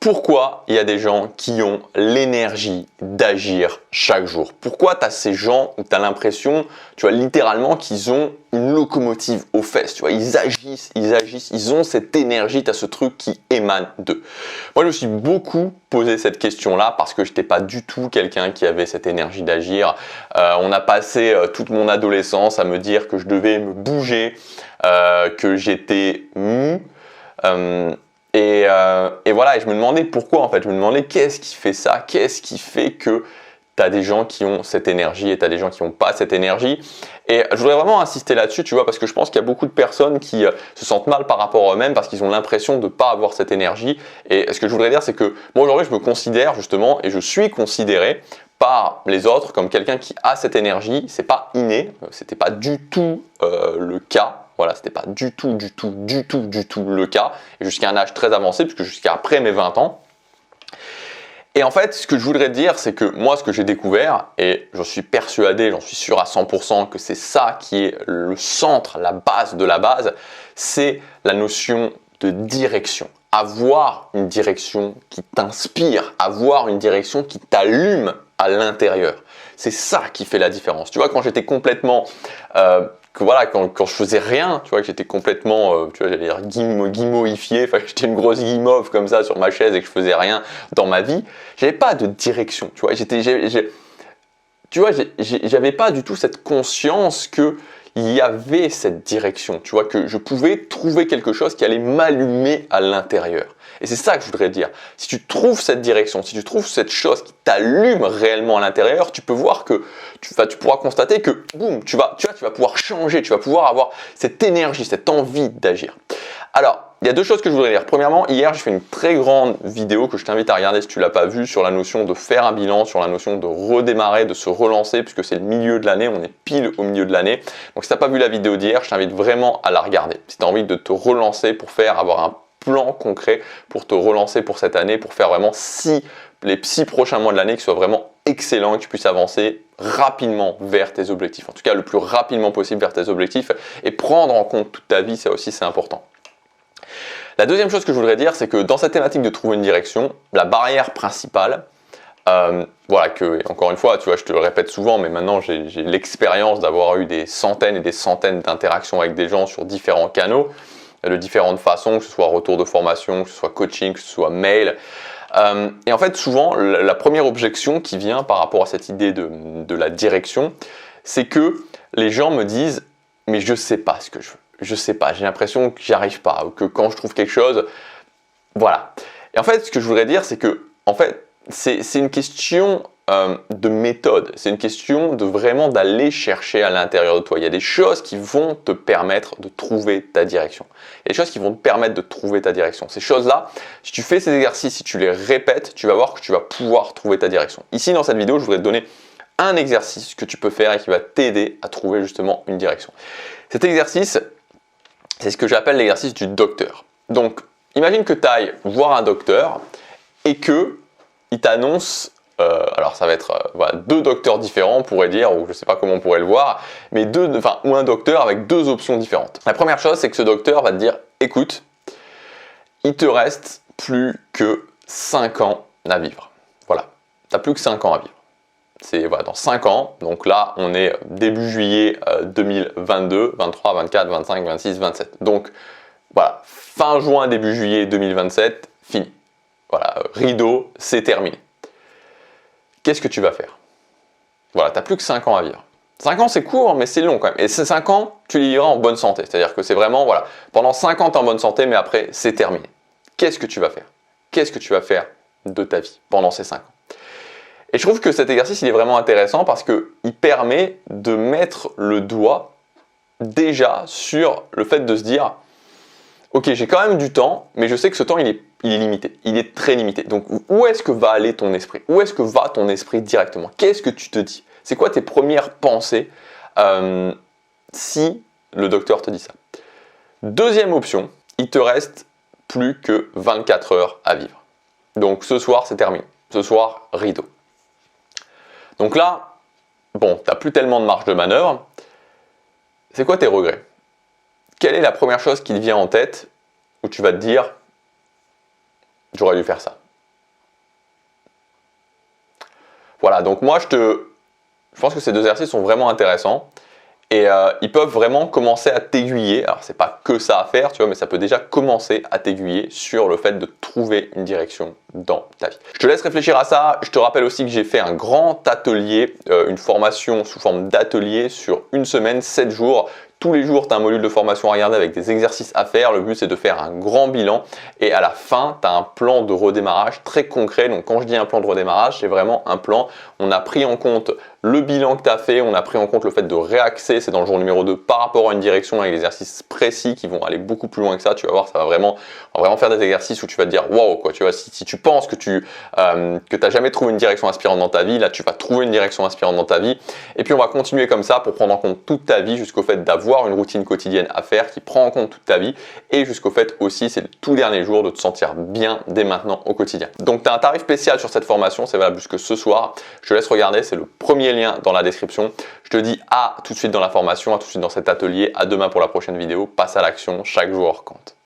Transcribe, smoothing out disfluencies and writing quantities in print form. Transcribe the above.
Pourquoi il y a des gens qui ont l'énergie d'agir chaque jour? Pourquoi tu as ces gens où tu as l'impression, tu vois, littéralement qu'ils ont une locomotive aux fesses, tu vois, ils agissent, ils ont cette énergie, tu as ce truc qui émane d'eux. Moi, je me suis beaucoup posé cette question-là parce que je n'étais pas du tout quelqu'un qui avait cette énergie d'agir. On a passé toute mon adolescence à me dire que je devais me bouger, que j'étais mou. Et voilà, et je me demandais pourquoi en fait, je me demandais qu'est-ce qui fait ça, qu'est-ce qui fait que tu as des gens qui ont cette énergie et tu as des gens qui n'ont pas cette énergie. Et je voudrais vraiment insister là-dessus, tu vois, parce que je pense qu'il y a beaucoup de personnes qui se sentent mal par rapport à eux-mêmes parce qu'ils ont l'impression de ne pas avoir cette énergie. Et ce que je voudrais dire, c'est que moi aujourd'hui, je me considère justement, et je suis considéré par les autres comme quelqu'un qui a cette énergie. C'est pas inné, c'était pas du tout le cas. Voilà, c'était pas du tout le cas, et jusqu'à un âge très avancé, puisque jusqu'à après mes 20 ans. Et en fait, ce que je voudrais dire, c'est que moi, ce que j'ai découvert, et j'en suis persuadé, j'en suis sûr à 100% que c'est ça qui est le centre, la base de la base, c'est la notion de direction. Avoir une direction qui t'inspire, avoir une direction qui t'allume à l'intérieur. C'est ça qui fait la différence. Tu vois, quand j'étais complètement... quand je faisais rien, tu vois, que j'étais complètement, tu vois, j'allais dire guimauifié, enfin, j'étais une grosse guimauve comme ça sur ma chaise et que je faisais rien dans ma vie, j'avais pas de direction, tu vois, j'avais pas du tout cette conscience que il y avait cette direction, tu vois, que je pouvais trouver quelque chose qui allait m'allumer à l'intérieur. Et c'est ça que je voudrais dire. Si tu trouves cette direction, si tu trouves cette chose qui t'allume réellement à l'intérieur, tu peux voir que tu pourras constater que boum, tu vas pouvoir changer, tu vas pouvoir avoir cette énergie, cette envie d'agir. Alors, il y a deux choses que je voudrais dire. Premièrement, hier, j'ai fait une très grande vidéo que je t'invite à regarder si tu ne l'as pas vue sur la notion de faire un bilan, sur la notion de redémarrer, de se relancer, puisque c'est le milieu de l'année, on est pile au milieu de l'année. Donc, si tu n'as pas vu la vidéo d'hier, je t'invite vraiment à la regarder. Si tu as envie de te relancer pour avoir un plan concret, pour te relancer pour cette année, pour faire vraiment les 6 prochains mois de l'année qui soient vraiment excellents, que tu puisses avancer rapidement vers tes objectifs. En tout cas, le plus rapidement possible vers tes objectifs et prendre en compte toute ta vie, ça aussi, c'est important. La deuxième chose que je voudrais dire, c'est que dans cette thématique de trouver une direction, la barrière principale, voilà, encore une fois, tu vois, je te le répète souvent, mais maintenant j'ai l'expérience d'avoir eu des centaines et des centaines d'interactions avec des gens sur différents canaux, de différentes façons, que ce soit retour de formation, que ce soit coaching, que ce soit mail. Et en fait, souvent, la première objection qui vient par rapport à cette idée de la direction, c'est que les gens me disent « mais je ne sais pas ce que je veux. Je sais pas, j'ai l'impression que j'y arrive pas, ou que quand je trouve quelque chose, voilà. » Et en fait, ce que je voudrais dire, c'est que, en fait, c'est une question de méthode. C'est une question de vraiment d'aller chercher à l'intérieur de toi. Il y a des choses qui vont te permettre de trouver ta direction. Il y a des choses qui vont te permettre de trouver ta direction. Ces choses-là, si tu fais ces exercices, si tu les répètes, tu vas voir que tu vas pouvoir trouver ta direction. Ici, dans cette vidéo, je voudrais te donner un exercice que tu peux faire et qui va t'aider à trouver justement une direction. Cet exercice, c'est ce que j'appelle l'exercice du docteur. Donc, imagine que tu ailles voir un docteur et qu'il t'annonce, alors ça va être voilà, 2 docteurs différents, on pourrait dire, ou je ne sais pas comment on pourrait le voir, mais ou un docteur avec 2 options différentes. La première chose, c'est que ce docteur va te dire, écoute, il te reste plus que 5 ans à vivre. Voilà, tu n'as plus que 5 ans à vivre. C'est voilà, dans 5 ans, donc là on est début juillet 2022, 23, 24, 25, 26, 27. Donc voilà, fin juin, début juillet 2027, fini. Voilà, rideau, c'est terminé. Qu'est-ce que tu vas faire? Voilà, tu n'as plus que 5 ans à vivre. 5 ans c'est court, mais c'est long quand même. Et ces 5 ans, tu les vivras en bonne santé. C'est-à-dire que c'est vraiment, voilà, pendant 5 ans tu es en bonne santé, mais après c'est terminé. Qu'est-ce que tu vas faire? Qu'est-ce que tu vas faire de ta vie pendant ces 5 ans? Et je trouve que cet exercice, il est vraiment intéressant parce qu'il permet de mettre le doigt déjà sur le fait de se dire « Ok, j'ai quand même du temps, mais je sais que ce temps, il est limité, il est très limité. Donc, où est-ce que va aller ton esprit? Où est-ce que va ton esprit directement? Qu'est-ce que tu te dis? C'est quoi tes premières pensées si le docteur te dit ça? Deuxième option, il te reste plus que 24 heures à vivre. Donc, ce soir, c'est terminé. Ce soir, rideau. Donc là, bon, tu n'as plus tellement de marge de manœuvre. C'est quoi tes regrets? Quelle est la première chose qui te vient en tête où tu vas te dire « j'aurais dû faire ça, Voilà, donc moi je pense que ces 2 exercices sont vraiment intéressants. Et ils peuvent vraiment commencer à t'aiguiller. Alors, c'est pas que ça à faire, tu vois, mais ça peut déjà commencer à t'aiguiller sur le fait de trouver une direction dans ta vie. Je te laisse réfléchir à ça. Je te rappelle aussi que j'ai fait un grand atelier, une formation sous forme d'atelier sur 1 semaine, 7 jours. Tous les jours, tu as un module de formation à regarder avec des exercices à faire. Le but, c'est de faire un grand bilan. Et à la fin, tu as un plan de redémarrage très concret. Donc, quand je dis un plan de redémarrage, c'est vraiment un plan. On a pris en compte le bilan que tu as fait. On a pris en compte le fait de réaxer. C'est dans le jour numéro 2 par rapport à une direction avec des exercices précis qui vont aller beaucoup plus loin que ça. Tu vas voir, ça va vraiment faire des exercices où tu vas te dire waouh, quoi. Tu vois, si tu penses que tu n'as jamais trouvé une direction inspirante dans ta vie, là, tu vas trouver une direction inspirante dans ta vie. Et puis, on va continuer comme ça pour prendre en compte toute ta vie jusqu'au fait d'avoir une routine quotidienne à faire qui prend en compte toute ta vie et jusqu'au fait aussi, c'est le tout dernier jour de te sentir bien dès maintenant au quotidien. Donc tu as un tarif spécial sur cette formation, c'est valable jusque ce soir. Je te laisse regarder, c'est le premier lien dans la description. Je te dis à tout de suite dans la formation, à tout de suite dans cet atelier, à demain pour la prochaine vidéo. Passe à l'action, chaque jour compte.